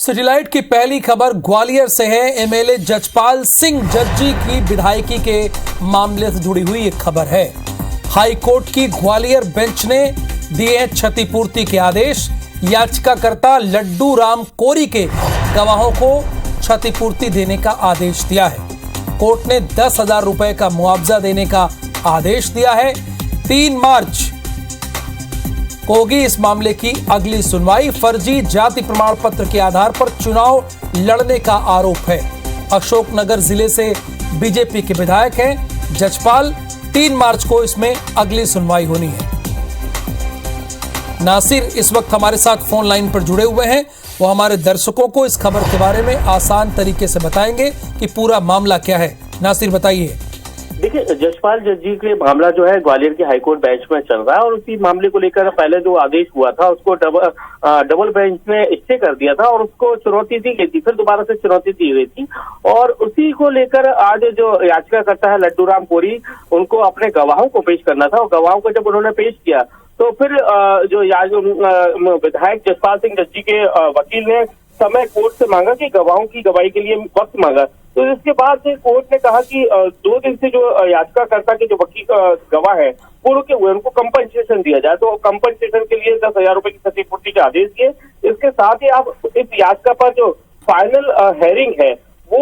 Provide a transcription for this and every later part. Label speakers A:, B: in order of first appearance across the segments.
A: Citylight की पहली खबर ग्वालियर से है। एमएलए जजपाल सिंह जज्जी की विधायकी के मामले से जुड़ी हुई एक खबर है। हाई कोर्ट की ग्वालियर बेंच ने दिए क्षतिपूर्ति के आदेश। याचिकाकर्ता लड्डू राम कोरी के गवाहों को क्षतिपूर्ति देने का आदेश दिया है। कोर्ट ने 10,000 रुपए का मुआवजा देने का आदेश दिया है। 3 मार्च को होगी इस मामले की अगली सुनवाई। फर्जी जाति प्रमाण पत्र के आधार पर चुनाव लड़ने का आरोप है। अशोकनगर जिले से बीजेपी के विधायक हैं जजपाल। 3 मार्च को इसमें अगली सुनवाई होनी है। नासिर इस वक्त हमारे साथ फोन लाइन पर जुड़े हुए हैं। वो हमारे दर्शकों को इस खबर के बारे में आसान तरीके से बताएंगे कि पूरा मामला क्या है। नासिर बताइए।
B: देखिए, जजपाल जज्जी के मामला जो है ग्वालियर की हाईकोर्ट बेंच में चल रहा है और उसी मामले को लेकर पहले जो आदेश हुआ था उसको डबल बेंच ने स्टे कर दिया था और उसको चुनौती दी गई थी। फिर दोबारा से चुनौती दी गई थी और उसी को लेकर आज जो याचिकाकर्ता है लड्डू राम कोरी, उनको अपने गवाहों को पेश करना था और गवाहों को जब उन्होंने पेश किया तो फिर जो विधायक जजपाल सिंह जज्जी के वकील ने समय कोर्ट से मांगा कि गवाहों की गवाही के लिए वक्त मांगा। तो इसके बाद कोर्ट ने कहा कि 2 दिन से जो याचिकाकर्ता के जो वकील गवाह है वो रुके हुए, उनको कंपनसेशन दिया जाए। तो कंपनसेशन के लिए 10,000 रुपए की क्षतिपूर्ति के आदेश दिए। इसके साथ ही आप इस याचिका पर जो फाइनल हेयरिंग है वो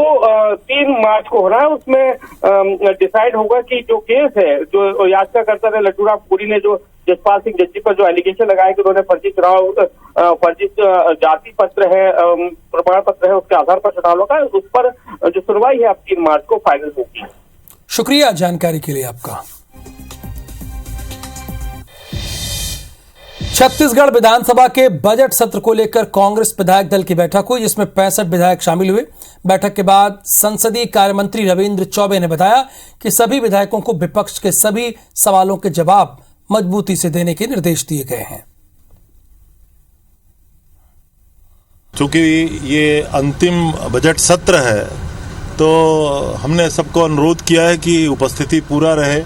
B: 3 मार्च को हो रहा है। उसमें डिसाइड होगा कि जो केस है, जो याचिकाकर्ता ने लड्डू राम कोरी ने जो जजपाल सिंह जज्जी पर जो एलिगेशन लगाया कि उन्होंने फर्जी जाति पत्र है, प्रमाण पत्र है, उसके आधार पर चुनाव लगा, उस पर जो सुनवाई है अब 3 मार्च को फाइनल होगी।
A: शुक्रिया जानकारी के लिए आपका। छत्तीसगढ़ विधानसभा के बजट सत्र को लेकर कांग्रेस विधायक दल की बैठक हुई, जिसमें 65 विधायक शामिल हुए। बैठक के बाद संसदीय कार्य मंत्री रविंद्र चौबे ने बताया कि सभी विधायकों को विपक्ष के सभी सवालों के जवाब मजबूती से देने के निर्देश दिए गए हैं।
C: चूंकि ये अंतिम बजट सत्र है तो हमने सबको अनुरोध किया है कि उपस्थिति पूरा रहे।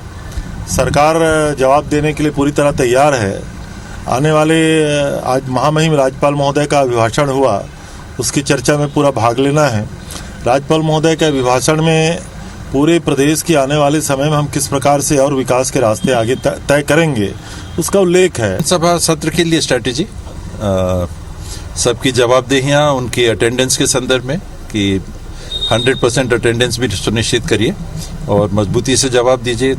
C: सरकार जवाब देने के लिए पूरी तरह तैयार है। आने वाले आज महामहिम राज्यपाल महोदय का अभिभाषण हुआ, उसकी चर्चा में पूरा भाग लेना है। राज्यपाल महोदय के अभिभाषण में पूरे प्रदेश की आने वाले समय में हम किस प्रकार से और विकास के रास्ते आगे तय करेंगे उसका उल्लेख है।
D: सभा सत्र के लिए स्ट्रेटेजी, सबकी जवाबदेहियां उनकी अटेंडेंस के संदर्भ में कि 100% अटेंडेंस भी सुनिश्चित करिए और मजबूती से जवाब दीजिए।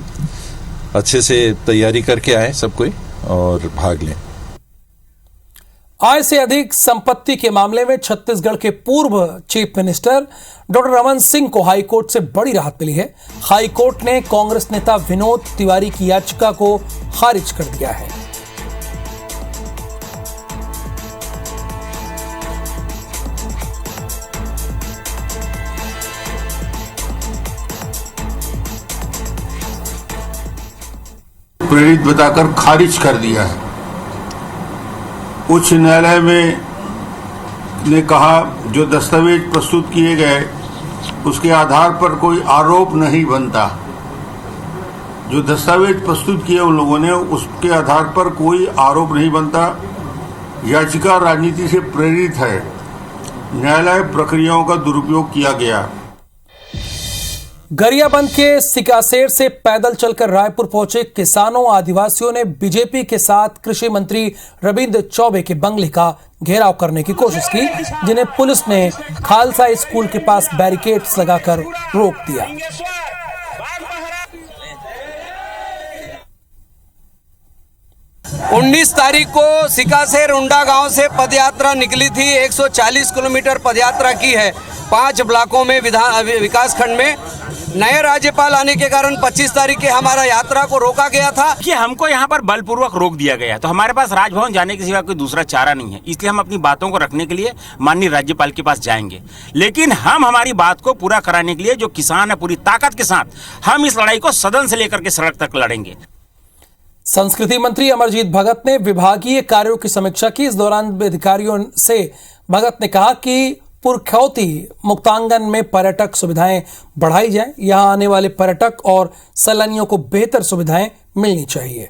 D: अच्छे से तैयारी करके आए सब कोई और भाग लें।
A: आय से अधिक संपत्ति के मामले में छत्तीसगढ़ के पूर्व chief minister doctor Raman Singh को हाईकोर्ट से बड़ी राहत मिली है। हाईकोर्ट ने कांग्रेस नेता विनोद तिवारी की याचिका को खारिज कर दिया है।
E: प्रेरित बताकर खारिज कर दिया है। उच्च न्यायालय में ने कहा जो दस्तावेज प्रस्तुत किए गए उसके आधार पर कोई आरोप नहीं बनता। जो दस्तावेज प्रस्तुत किए उन लोगों ने उसके आधार पर कोई आरोप नहीं बनता। याचिका राजनीति से प्रेरित है। न्यायालय प्रक्रियाओं का दुरुपयोग किया गया।
A: गरियाबंद के सिकासेर से पैदल चलकर रायपुर पहुंचे किसानों आदिवासियों ने बीजेपी के साथ कृषि मंत्री रविंद्र चौबे के बंगले का घेराव करने की कोशिश की, जिन्हें पुलिस ने खालसा स्कूल के पास बैरिकेड्स लगाकर रोक दिया।
F: 19 तारीख को सिकासेर उंडा गांव से पदयात्रा निकली थी। 140 किलोमीटर पदयात्रा की है 5 ब्लॉकों में विकास खंड में। नए राज्यपाल आने के कारण 25 तारीख के हमारा यात्रा को रोका गया था
G: कि हमको यहाँ पर बलपूर्वक रोक दिया गया। तो हमारे पास राजभवन जाने के सिवा कोई दूसरा चारा नहीं है, इसलिए हम अपनी बातों को रखने के लिए माननीय राज्यपाल के पास जाएंगे। लेकिन हम हमारी बात को पूरा कराने के लिए जो किसान है पूरी ताकत के साथ हम इस लड़ाई को सदन से लेकर के सड़क तक लड़ेंगे।
A: संस्कृति मंत्री अमरजीत भगत ने विभागीय कार्यों की समीक्षा की। इस दौरान अधिकारियों से भगत ने कहा कि पुरखौती मुक्तांगन में पर्यटक सुविधाएं बढ़ाई जाएं। यहां आने वाले पर्यटक और सैलानियों को बेहतर सुविधाएं मिलनी चाहिए।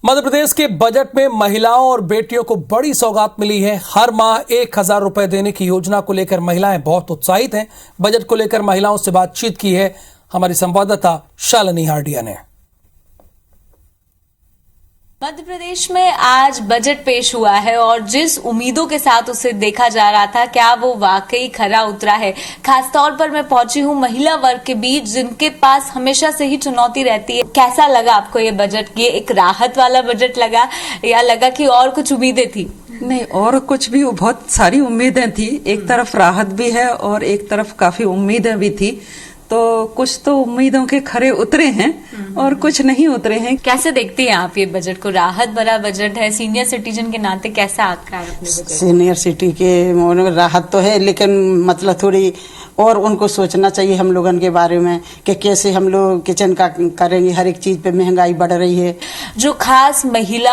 A: मध्य प्रदेश के बजट में महिलाओं और बेटियों को बड़ी सौगात मिली है। हर माह 1,000 रुपए देने की योजना को लेकर महिलाएं बहुत उत्साहित हैं। बजट को लेकर महिलाओं से बातचीत की है हमारी संवाददाता शालिनी हार्डिया ने।
H: मध्य प्रदेश में आज बजट पेश हुआ है और जिस उम्मीदों के साथ उसे देखा जा रहा था, क्या वो वाकई खरा उतरा है। खासतौर पर मैं पहुंची हूं महिला वर्ग के बीच, जिनके पास हमेशा से ही चुनौती रहती है। कैसा लगा आपको ये बजट? ये एक राहत वाला बजट लगा या लगा कि और कुछ उम्मीदें थी?
I: नहीं, और कुछ भी, बहुत सारी उम्मीदें थी। एक तरफ राहत भी है और एक तरफ काफी उम्मीदें भी थी। तो कुछ तो उम्मीदों के खरे उतरे हैं और कुछ नहीं उतरे हैं।
H: कैसे देखती हैं आप ये बजट को? राहत भरा बजट है, सीनियर सिटीजन के नाते कैसा आपका है अपने बजट?
I: सीनियर सिटी के राहत तो है, लेकिन मतलब थोड़ी और उनको सोचना चाहिए हम लोगों के बारे में कि कैसे हम लोग किचन का करेंगे। हर एक चीज पे महंगाई बढ़ रही है।
H: जो खास महिला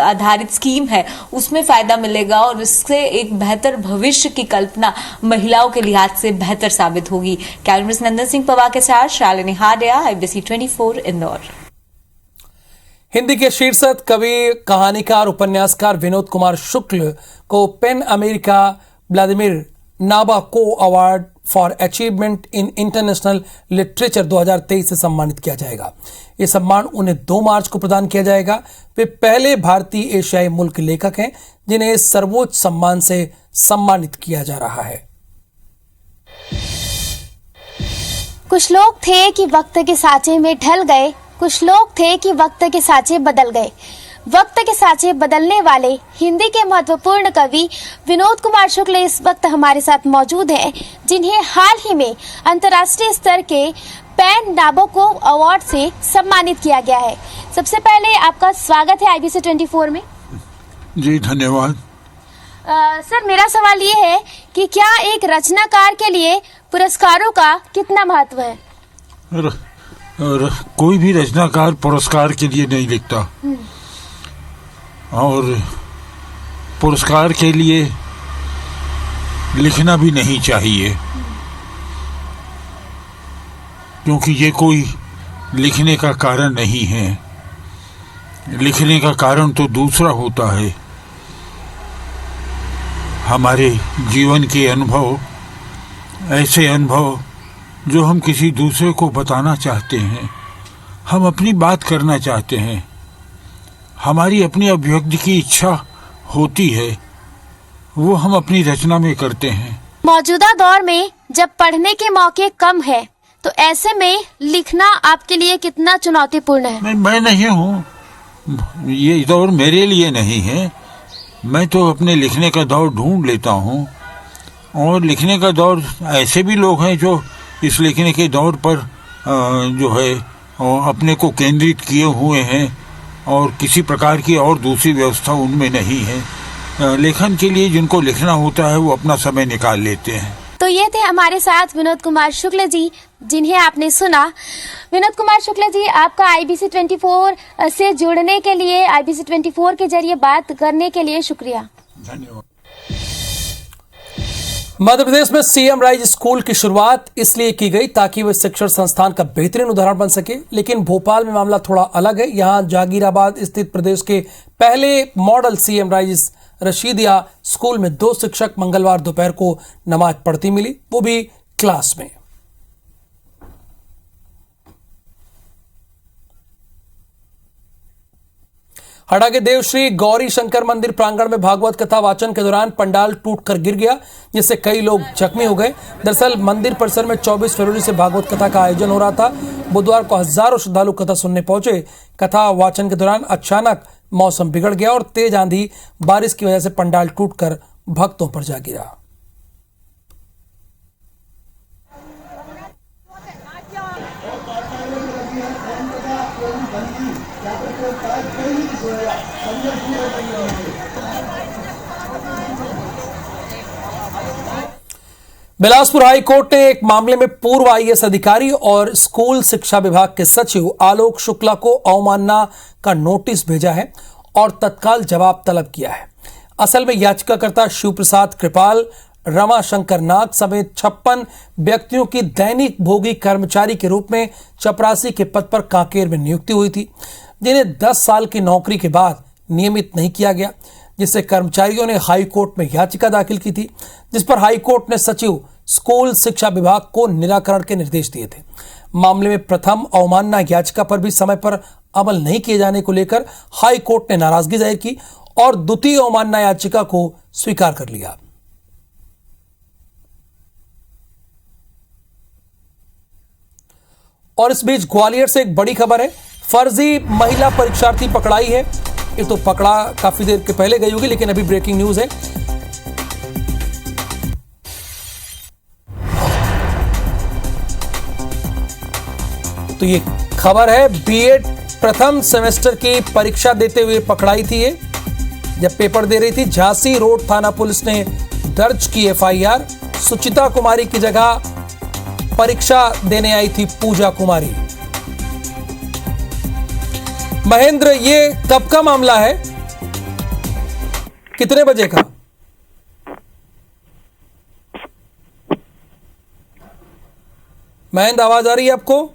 H: आधारित स्कीम है उसमें फायदा मिलेगा और इससे एक बेहतर भविष्य की कल्पना महिलाओं के लिहाज से बेहतर साबित होगी। कैमरा नंदन सिंह पवार के साथ शालिनी हार्डिया, IBC 24 इंदौर।
A: हिंदी के शीर्षक कवि, कहानीकार, उपन्यासकार विनोद कुमार शुक्ल को PEN America Vladimir Nabokov award for achievement in international literature 2023 से सम्मानित किया जाएगा। यह सम्मान उन्हें 2 मार्च को प्रदान किया जाएगा। वे पहले भारतीय एशियाई मूल के लेखक हैं जिन्हें इस सर्वोच्च सम्मान से सम्मानित किया जा रहा है।
J: कुछ लोग थे कि वक्त के सांचे में ढल गए, कुछ लोग थे कि वक्त के सांचे बदल गए। वक्त के सांचे बदलने वाले हिंदी के महत्वपूर्ण कवि विनोद कुमार शुक्ल इस वक्त हमारे साथ मौजूद हैं, जिन्हें हाल ही में अंतर्राष्ट्रीय स्तर के पेन नाबाको अवार्ड से सम्मानित किया गया है। सबसे पहले आपका स्वागत है IBC 24 में।
E: जी धन्यवाद।
J: सर, मेरा सवाल ये है कि क्या एक रचनाकार के लिए पुरस्कारों का कितना महत्व है?
E: कोई भी रचनाकार पुरस्कार के लिए नहीं लिखता और पुरस्कार के लिए लिखना भी नहीं चाहिए, क्योंकि ये कोई लिखने का कारण नहीं है। लिखने का कारण तो दूसरा होता है। हमारे जीवन के अनुभव, ऐसे अनुभव जो हम किसी दूसरे को बताना चाहते हैं, हम अपनी बात करना चाहते हैं, हमारी अपनी अभिव्यक्ति की इच्छा होती है, वो हम अपनी रचना में करते हैं।
J: मौजूदा दौर में जब पढ़ने के मौके कम है, तो ऐसे में लिखना आपके लिए कितना चुनौतीपूर्ण है?
E: मैं नहीं हूँ, ये दौर मेरे लिए नहीं है। मैं तो अपने लिखने का दौर ढूंढ लेता हूँ और लिखने का दौर, ऐसे भी लोग हैं जो इस लिखने के दौर पर जो है अपने को केंद्रित किए हुए हैं और किसी प्रकार की और दूसरी व्यवस्था उनमें नहीं है। लेखन के लिए जिनको लिखना होता है वो अपना समय निकाल लेते हैं।
J: तो ये थे हमारे साथ विनोद कुमार शुक्ल जी, जिन्हें आपने सुना। विनोद कुमार शुक्ल जी, आपका IBC 24 से जुड़ने के लिए, IBC 24 के जरिए बात करने के लिए शुक्रिया।
E: धन्यवाद।
A: मध्य प्रदेश में CM राइज स्कूल की शुरुआत इसलिए की गई ताकि वह शिक्षण संस्थान का बेहतरीन उदाहरण बन सके, लेकिन भोपाल में मामला थोड़ा अलग है। यहां जहांगीराबाद स्थित प्रदेश के पहले model CM rise Rashidiya school में 2 शिक्षक मंगलवार दोपहर को नमाज पढ़ती मिली, वो भी क्लास में। हड़ा के देवश्री गौरी शंकर मंदिर प्रांगण में भागवत कथा वाचन के दौरान पंडाल टूटकर गिर गया, जिससे कई लोग जख्मी हो गए। दरअसल मंदिर परिसर में 24 फरवरी से भागवत कथा का आयोजन हो रहा था। बुधवार को हजारों श्रद्धालु कथा सुनने पहुंचे। कथा वाचन के दौरान अचानक मौसम बिगड़ गया और तेज आंधी बारिश की वजह से पंडाल टूटकर भक्तों पर जा गिरा। बिलासपुर हाई कोर्ट ने एक मामले में पूर्व IAS अधिकारी और स्कूल शिक्षा विभाग के सचिव आलोक शुक्ला को अवमानना का नोटिस भेजा है और तत्काल जवाब तलब किया है। असल में याचिकाकर्ता शिव प्रसाद कृपाल, रमाशंकर नाग समेत 56 व्यक्तियों की दैनिक भोगी कर्मचारी के रूप में चपरासी के पद पर कांकेर में नियुक्ति हुई थी। जिन्हें 10 साल की नौकरी के बाद नियमित नहीं किया गया, जिससे कर्मचारियों ने हाई कोर्ट में याचिका दाखिल की थी, जिस पर हाई कोर्ट ने सचिव स्कूल शिक्षा विभाग को निराकरण के निर्देश दिए थे। मामले में प्रथम अवमानना याचिका पर भी समय पर अमल नहीं किए जाने को लेकर हाई कोर्ट ने नाराजगी जाहिर की और द्वितीय अवमानना याचिका को स्वीकार कर लिया। और इस बीच ग्वालियर से एक बड़ी खबर है, फर्जी महिला परीक्षार्थी पकड़ाई है। ये तो पकड़ा काफी देर के पहले गई होगी, लेकिन अभी ब्रेकिंग न्यूज है। तो ये खबर है, बीएड प्रथम सेमेस्टर की परीक्षा देते हुए पकड़ाई थी। ये जब पेपर दे रही थी, झांसी रोड थाना पुलिस ने दर्ज की एफआईआर। सुचिता कुमारी की जगह परीक्षा देने आई थी पूजा कुमारी। महेंद्र, ये कब का मामला है, कितने बजे का? महेंद्र, आवाज आ रही है आपको?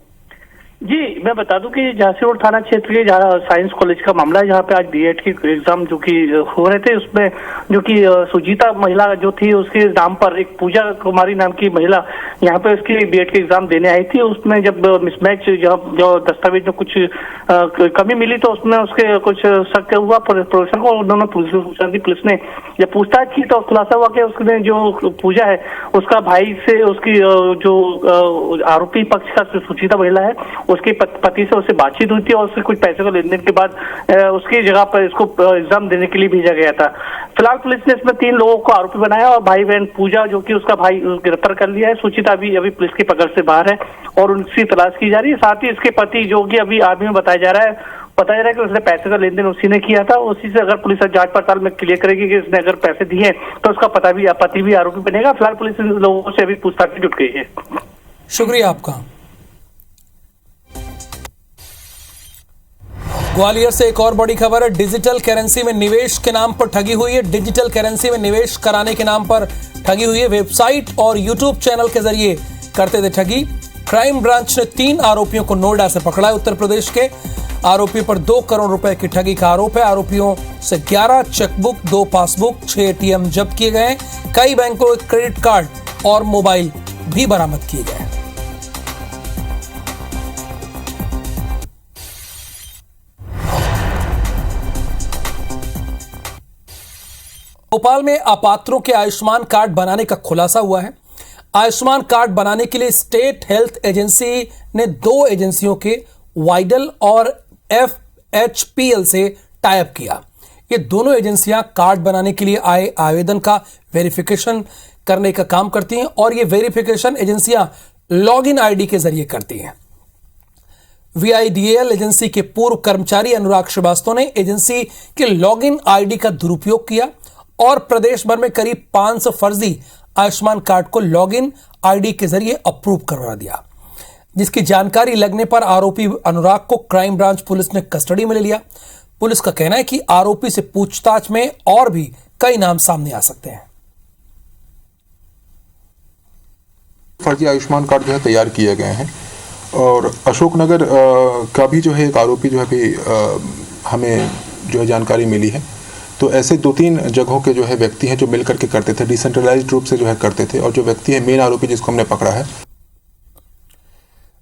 B: जी, मैं बता दूं कि झांसी रोड थाना क्षेत्र के जहाँ साइंस कॉलेज का मामला है, जहाँ पे आज बीएड की एग्जाम जो कि हो रहे थे, उसमें जो कि सुजीता महिला जो थी, उसके नाम पर एक पूजा कुमारी नाम की महिला यहाँ पे उसकी बीएड के एग्जाम देने आई थी। उसमें जब मिसमैच जो दस्तावेज में कुछ कमी मिली, तो उसमें उसके कुछ शक हुआ प्रोफेसर को। उन्होंने पुलिस को पूछा थी, पुलिस ने जब पूछताछ की तो खुलासा हुआ कि उसने जो पूजा है, उसका भाई से उसकी जो आरोपी पक्ष का सुचिता महिला है, उसके पति से उससे बातचीत हुई थी और उससे कुछ पैसे को लेने के बाद उसकी जगह पर इसको एग्जाम देने के लिए भेजा गया था। फिलहाल पुलिस ने इसमें 3 लोगों को आरोपी बनाया और भाई बहन पूजा जो कि उसका भाई गिरफ्तार कर लिया है। सुचिता अभी पुलिस की पकड़ से बाहर है और उनकी तलाश की जा रही है। साथ ही इसके पति जो कि अभी आर्मी में बताया जा रहा है कि उसने पैसे का लेन देन उसी ने किया था। उसी से अगर पुलिस जांच पड़ताल में क्लियर करेगी कि इसने अगर पैसे दिए तो उसका पति भी आरोपी बनेगा। फिलहाल पुलिस इन लोगों से अभी पूछताछ में जुट गई है।
A: शुक्रिया आपका। ग्वालियर से एक और बड़ी खबर है, डिजिटल करेंसी में निवेश के नाम पर ठगी हुई है। डिजिटल करेंसी में निवेश कराने के नाम पर ठगी हुई है। वेबसाइट और यूट्यूब चैनल के जरिए करते थे ठगी। क्राइम ब्रांच ने 3 आरोपियों को नोएडा से पकड़ा है। उत्तर प्रदेश के आरोपी पर 2 करोड़ रुपए की ठगी का आरोप है। आरोपियों से 11 चेकबुक, 2 पासबुक, 6 एटीएम जब्त किए गए हैं। कई बैंकों के क्रेडिट कार्ड और मोबाइल भी बरामद किए गए हैं। भोपाल में अपात्रों के आयुष्मान कार्ड बनाने का खुलासा हुआ है। आयुष्मान कार्ड बनाने के लिए स्टेट हेल्थ एजेंसी ने 2 एजेंसियों के वाइडल और FHPL से टाई अप किया। ये दोनों एजेंसियां कार्ड बनाने के लिए आए आवेदन का वेरिफिकेशन करने का काम करती हैं और ये वेरिफिकेशन एजेंसियां लॉगिन आईडी के जरिए करती हैं। VIDAL एजेंसी के पूर्व कर्मचारी अनुराग श्रीवास्तव ने एजेंसी के लॉगिन आईडी का दुरुपयोग किया और प्रदेश भर में करीब 500 फर्जी आयुष्मान कार्ड को लॉगिन आईडी के जरिए अप्रूव करवा दिया, जिसकी जानकारी लगने पर आरोपी अनुराग को क्राइम ब्रांच पुलिस ने कस्टडी में ले लिया। पुलिस का कहना है कि आरोपी से पूछताछ में और भी कई नाम सामने आ सकते हैं।
K: फर्जी आयुष्मान कार्ड जो है तैयार किए गए हैं और अशोकनगर का भी जो है एक आरोपी जो है अभी हमें जो है जानकारी मिली है। तो ऐसे 2-3 जगहों के जो है व्यक्ति हैं जो मिलकर के करते थे, डिसेंट्रलाइज्ड रूप से जो है करते थे। और जो व्यक्ति है मेन आरोपी जिसको हमने पकड़ा है,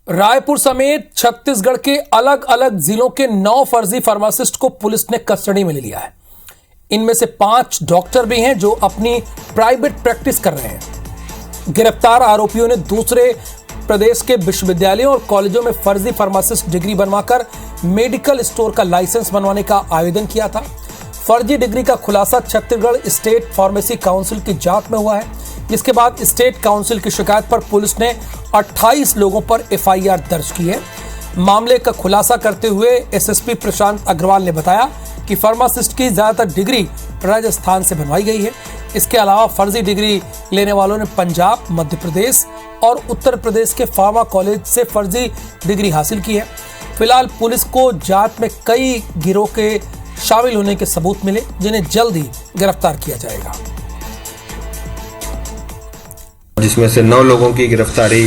A: रायपुर समेत छत्तीसगढ़ के अलग अलग जिलों के 9 फर्जी फार्मासिस्ट को पुलिस ने कस्टडी में ले लिया है। इनमें से 5 डॉक्टर भी हैं जो अपनी प्राइवेट प्रैक्टिस कर रहे हैं। गिरफ्तार आरोपियों ने दूसरे प्रदेश के विश्वविद्यालयों और कॉलेजों में फर्जी फार्मासिस्ट डिग्री बनवाकर मेडिकल स्टोर का लाइसेंस बनवाने का आवेदन किया था। फर्जी डिग्री का खुलासा छत्तीसगढ़ स्टेट फार्मेसी काउंसिल की जांच में हुआ है, जिसके बाद स्टेट काउंसिल की शिकायत पर पुलिस ने 28 लोगों पर एफआईआर दर्ज की है। मामले का खुलासा करते हुए एसएसपी प्रशांत अग्रवाल ने बताया कि फार्मासिस्ट की ज्यादातर डिग्री राजस्थान से बनवाई गई है। इसके अलावा फर्जी डिग्री लेने वालों ने पंजाब, मध्य प्रदेश और उत्तर प्रदेश के फार्मा कॉलेज से फर्जी डिग्री हासिल की है। फिलहाल पुलिस को जांच में कई गिरोह के शामिल होने के सबूत मिले, जिन्हें जल्द ही गिरफ्तार किया जाएगा।
L: जिसमें से 9 लोगों की गिरफ्तारी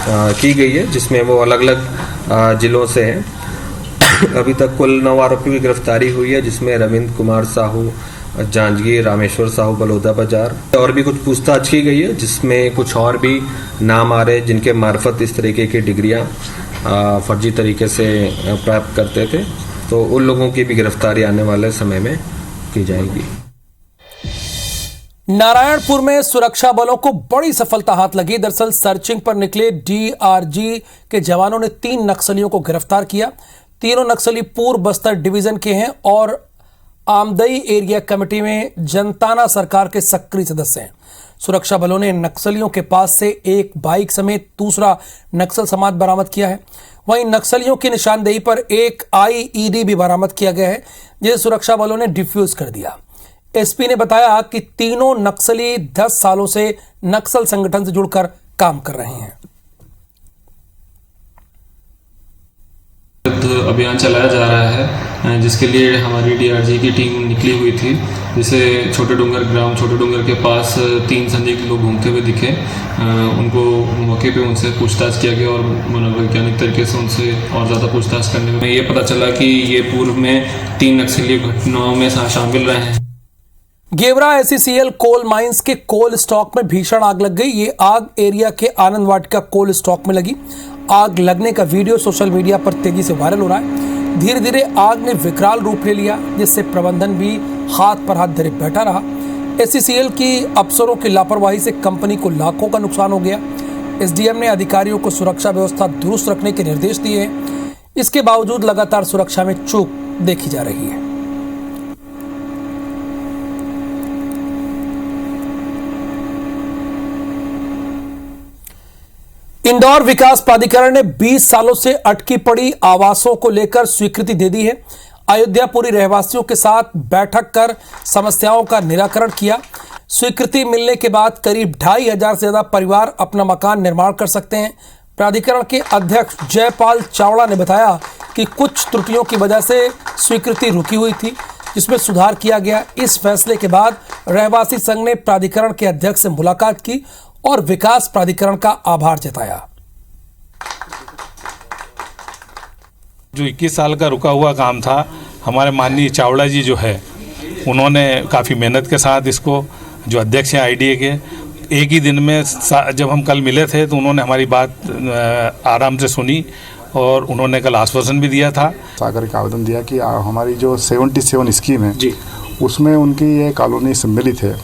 L: की गई है, जिसमें वो अलग अलग जिलों से हैं। अभी तक कुल 9 आरोपियों की गिरफ्तारी हुई है, जिसमें रविंद्र कुमार साहू, जांजगीर, रामेश्वर साहू, बलौदा बाजार, और भी कुछ पूछताछ की गई है, जिसमें कुछ और भी नाम आ रहे जिनके मार्फत इस तरीके की डिग्रियां फर्जी तरीके से प्राप्त करते थे। तो उन लोगों की भी गिरफ्तारी आने वाले समय में की जाएगी।
A: नारायणपुर में सुरक्षा बलों को बड़ी सफलता हाथ लगी। दरअसल सर्चिंग पर निकले डीआरजी के जवानों ने 3 नक्सलियों को गिरफ्तार किया। तीनों नक्सली पूर्व बस्तर डिवीजन के हैं और आमदई एरिया कमेटी में जनताना सरकार के सक्रिय सदस्य हैं। सुरक्षा बलों ने नक्सलियों के पास से एक बाइक समेत दूसरा नक्सल सामान बरामद किया है। वहीं नक्सलियों की निशानदेही पर एक आईईडी भी बरामद किया गया है, जिसे सुरक्षा बलों ने डिफ्यूज कर दिया। एसपी ने बताया कि तीनों नक्सली 10 सालों से नक्सल संगठन से जुड़कर काम कर रहे हैं।
M: अभियान चलाया जा रहा है, जिसके लिए हमारी डीआरजी की टीम निकली हुई थी, जिसे छोटे डूंगर के पास 3 संदिग्ध लोग घूमते हुए दिखे। उनको मौके पे उनसे पूछताछ किया गया और मनोवैज्ञानिक तरीके से उनसे और ज़्यादा पूछताछ करने में ये पता चला कि ये पूर्व में 3 नक्सली घटनाओं में शामिल रहे हैं।
A: गेवरा एससीसीएल कोल माइंस के कोल स्टॉक में भीषण आग लग गई। ये आग एरिया के आनंद वाटिका कोल स्टॉक में लगी। आग लगने का वीडियो सोशल मीडिया पर तेजी से वायरल हो रहा है। धीरे धीरे आग ने विकराल रूप ले लिया, जिससे प्रबंधन भी हाथ पर हाथ धरे बैठा रहा। एससीसीएल की अफसरों की लापरवाही से कंपनी को लाखों का नुकसान हो गया। एसडीएम ने अधिकारियों को सुरक्षा व्यवस्था दुरुस्त रखने के निर्देश दिए हैं। इसके बावजूद लगातार सुरक्षा में चूक देखी जा रही है। इंदौर विकास प्राधिकरण ने 20 सालों से अटकी पड़ी आवासों को लेकर स्वीकृति दे दी है। अयोध्यापुरी रहवासियों के साथ बैठक कर समस्याओं का निराकरण किया। स्वीकृति मिलने के बाद करीब 2500 से ज्यादा परिवार अपना मकान निर्माण कर सकते हैं। प्राधिकरण के अध्यक्ष जयपाल चावड़ा ने बताया कि कुछ त्रुटियों की वजह से स्वीकृति रुकी हुई थी, जिसमें सुधार किया गया। इस फैसले के बाद रहवासी संघ ने प्राधिकरण के अध्यक्ष से मुलाकात की और विकास प्राधिकरण का आभार जताया।
N: जो 21 साल का रुका हुआ काम था, हमारे माननीय चावड़ा जी जो है, उन्होंने काफ़ी मेहनत के साथ इसको, जो अध्यक्ष हैं आईडीए के, एक ही दिन में जब हम कल मिले थे तो उन्होंने हमारी बात आराम से सुनी और उन्होंने कल आश्वासन भी दिया था।
O: सागर का आवेदन दिया कि हमारी जो 77 स्कीम है जी, उसमें उनकी ये कॉलोनी सम्मिलित है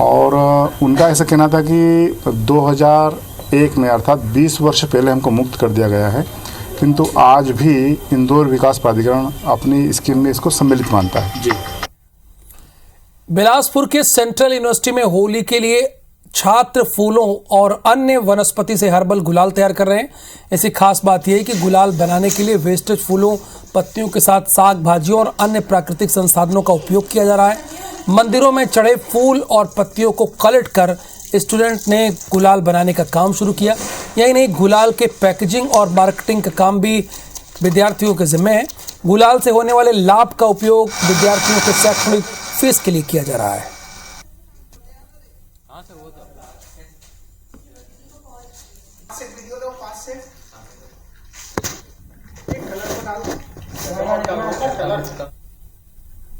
O: और उनका ऐसा कहना था कि 2001 में अर्थात 20 वर्ष पहले हमको मुक्त कर दिया गया है, किंतु आज भी इंदौर विकास प्राधिकरण अपनी स्कीम में इसको सम्मिलित मानता है जी।
A: बिलासपुर के सेंट्रल यूनिवर्सिटी में होली के लिए छात्र फूलों और अन्य वनस्पति से हर्बल गुलाल तैयार कर रहे हैं। ऐसी खास बात यह है कि गुलाल बनाने के लिए वेस्टेज फूलों, पत्तियों के साथ साग भाजियों और अन्य प्राकृतिक संसाधनों का उपयोग किया जा रहा है। मंदिरों में चढ़े फूल और पत्तियों को कलेक्ट कर स्टूडेंट ने गुलाल बनाने का काम शुरू किया। यही नहीं, गुलाल के पैकेजिंग और मार्केटिंग का काम भी विद्यार्थियों के जिम्मे है। गुलाल से होने वाले लाभ का उपयोग विद्यार्थियों के शैक्षणिक फीस के लिए किया जा रहा है।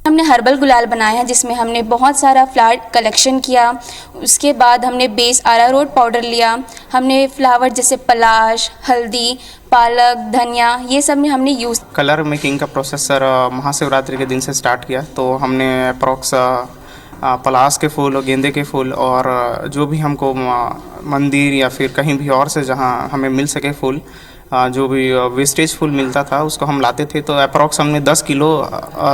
P: हमने हर्बल गुलाल बनाया है, जिसमें हमने बहुत सारा फ्लावर कलेक्शन किया। उसके बाद हमने बेस अरारोट पाउडर लिया। हमने फ्लावर जैसे पलाश, हल्दी, पालक, धनिया, ये सब में हमने यूज़।
Q: कलर मेकिंग का प्रोसेस सर महाशिवरात्रि के दिन से स्टार्ट किया। तो हमने अप्रॉक्स पलाश के फूल और गेंदे के फूल और जो भी हमको मंदिर या फिर कहीं भी और से जहाँ हमें मिल सके फूल, जो भी वेस्टेज फूल मिलता था उसको हम लाते थे। तो अप्रॉक्स हमने 10 किलो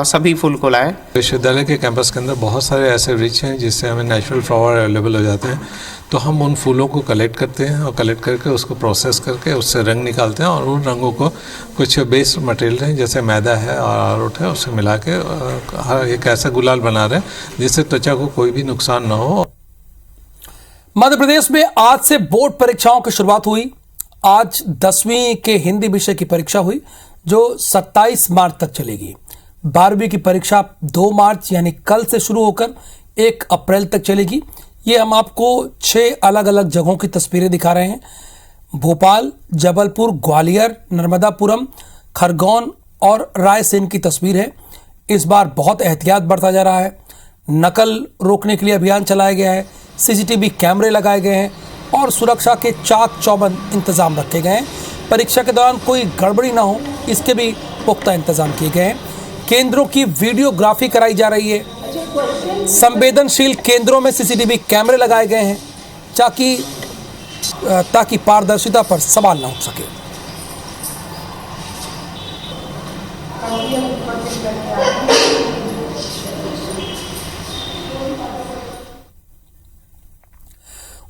Q: सभी फूल को लाए।
R: विश्वविद्यालय के कैंपस के अंदर बहुत सारे ऐसे वृक्ष हैं जिससे हमें नेचुरल फ्लावर अवेलेबल हो जाते हैं। तो हम उन फूलों को कलेक्ट करते हैं और कलेक्ट करके उसको प्रोसेस करके उससे रंग निकालते हैं और उन रंगों को कुछ बेस मटेरियल है जैसे मैदा है और अरारोट है उससे मिला के एक ऐसा गुलाल बना रहे हैं जिससे त्वचा को कोई भी नुकसान न हो।
A: मध्य प्रदेश में आज से बोर्ड परीक्षाओं की शुरुआत हुई। आज 10वीं के हिंदी विषय की परीक्षा हुई जो 27 मार्च तक चलेगी। 12वीं की परीक्षा 2 मार्च यानी कल से शुरू होकर 1 अप्रैल तक चलेगी। ये हम आपको 6 अलग अलग जगहों की तस्वीरें दिखा रहे हैं। भोपाल, जबलपुर, ग्वालियर, नर्मदापुरम, खरगोन और रायसेन की तस्वीर है। इस बार बहुत एहतियात बरता जा रहा है। नकल रोकने के लिए अभियान चलाया गया है, सीसीटीवी कैमरे लगाए गए हैं और सुरक्षा के चाक चौबंद इंतजाम रखे गए हैं। परीक्षा के दौरान कोई गड़बड़ी ना हो, इसके भी पुख्ता इंतजाम किए गए हैं। केंद्रों की वीडियोग्राफी कराई जा रही है। संवेदनशील केंद्रों में सीसीटीवी कैमरे लगाए गए हैं ताकि पारदर्शिता पर सवाल न उठ सके।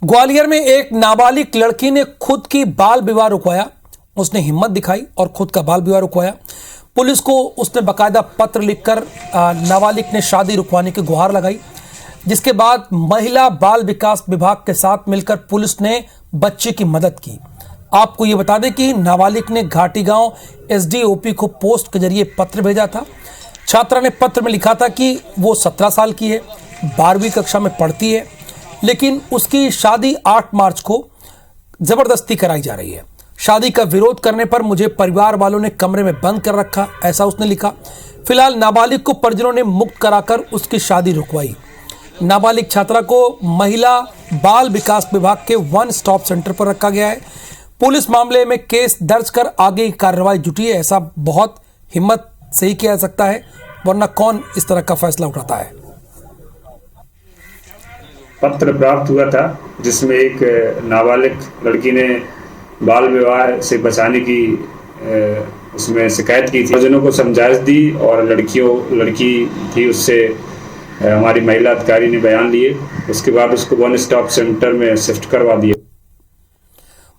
A: ग्वालियर में एक नाबालिग लड़की ने खुद की बाल विवाह रुकवाया। उसने हिम्मत दिखाई और खुद का बाल विवाह रुकवाया। पुलिस को उसने बाकायदा पत्र लिखकर नाबालिग ने शादी रुकवाने की गुहार लगाई, जिसके बाद महिला बाल विकास विभाग के साथ मिलकर पुलिस ने बच्चे की मदद की। आपको ये बता दें कि नाबालिग ने घाटी गांव एसडीओपी को पोस्ट के जरिए पत्र भेजा था। छात्रा ने पत्र में लिखा था कि वो 17 साल की है, 12वीं कक्षा में पढ़ती है, लेकिन उसकी शादी 8 मार्च को जबरदस्ती कराई जा रही है। शादी का विरोध करने पर मुझे परिवार वालों ने कमरे में बंद कर रखा, ऐसा उसने लिखा। फिलहाल नाबालिग को परिजनों ने मुक्त कराकर उसकी शादी रुकवाई। नाबालिग छात्रा को महिला बाल विकास विभाग के वन स्टॉप सेंटर पर रखा गया है। पुलिस मामले में केस दर्ज कर आगे की कार्रवाई जुटी है। ऐसा बहुत हिम्मत से ही किया जा सकता है, वरना कौन इस तरह का फैसला उठाता है।
S: पत्र प्राप्त हुआ था जिसमें एक नाबालिग लड़की ने बाल विवाह से बचाने की उसमें शिकायत की थी। परिजनों को समझाइश दी और लड़की थी, उससे हमारी महिला अधिकारी ने बयान लिए। उसके बाद उसको वन स्टॉप सेंटर में शिफ्ट करवा दिया।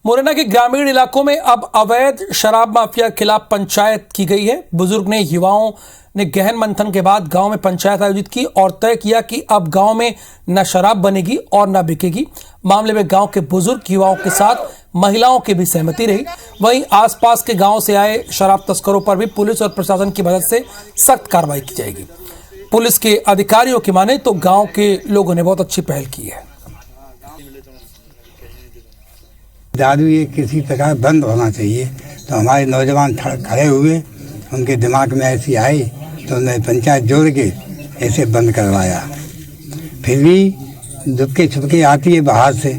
A: मुरैना के ग्रामीण इलाकों में अब अवैध शराब माफिया के खिलाफ पंचायत की गई है। बुजुर्ग ने युवाओं ने गहन मंथन के बाद गांव में पंचायत आयोजित की और तय किया कि अब गांव में न शराब बनेगी और न बिकेगी। मामले में गांव के बुजुर्ग युवाओं के साथ महिलाओं की भी सहमति रही। वहीं आसपास के गांव से आए शराब तस्करों पर भी पुलिस और प्रशासन की मदद से सख्त कार्रवाई की जाएगी। पुलिस के अधिकारियों की माने तो गांव के लोगों ने बहुत अच्छी पहल की है।
T: दारू ये किसी प्रकार बंद होना चाहिए, तो हमारे नौजवान खड़े हुए, उनके दिमाग में ऐसी आई तो उन्होंने पंचायत जोड़ के ऐसे बंद करवाया। फिर भी दुबके छुपके आती है बाहर से,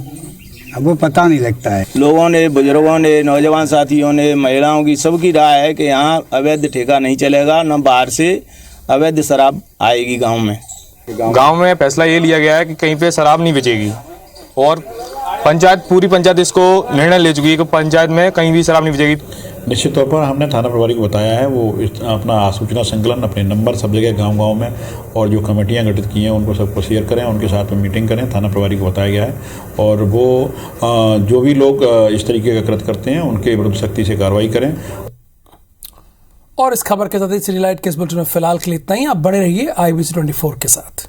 T: अब वो पता नहीं लगता है।
U: लोगों ने, बुजुर्गों ने, नौजवान साथियों ने, महिलाओं की सबकी राय है कि यहाँ अवैध ठेका नहीं चलेगा, न बाहर से अवैध शराब आएगी गांव में।
V: गांव में फैसला ये लिया गया है कि कहीं पे शराब नहीं बेचेगी और पूरी पंचायत इसको निर्णय ले चुकी है कि पंचायत में कहीं भी शराब नहीं बेचेगी।
W: निश्चित तौर पर हमने थाना प्रभारी को बताया है, वो अपना सूचना संकलन, अपने नंबर सब जगह गांव में और जो कमेटियां गठित की हैं उनको सबको शेयर करें, उनके साथ में मीटिंग करें। थाना प्रभारी को बताया गया है और वो जो भी लोग इस तरीके का कृत्य करते हैं उनके विरुद्ध सख्ती से कार्रवाई करें।
A: और इस खबर के साथ ही सिटी लाइट के इस बुलेटिन में फिलहाल के लिए इतना ही। आप बने रहिए IBC 24 के साथ।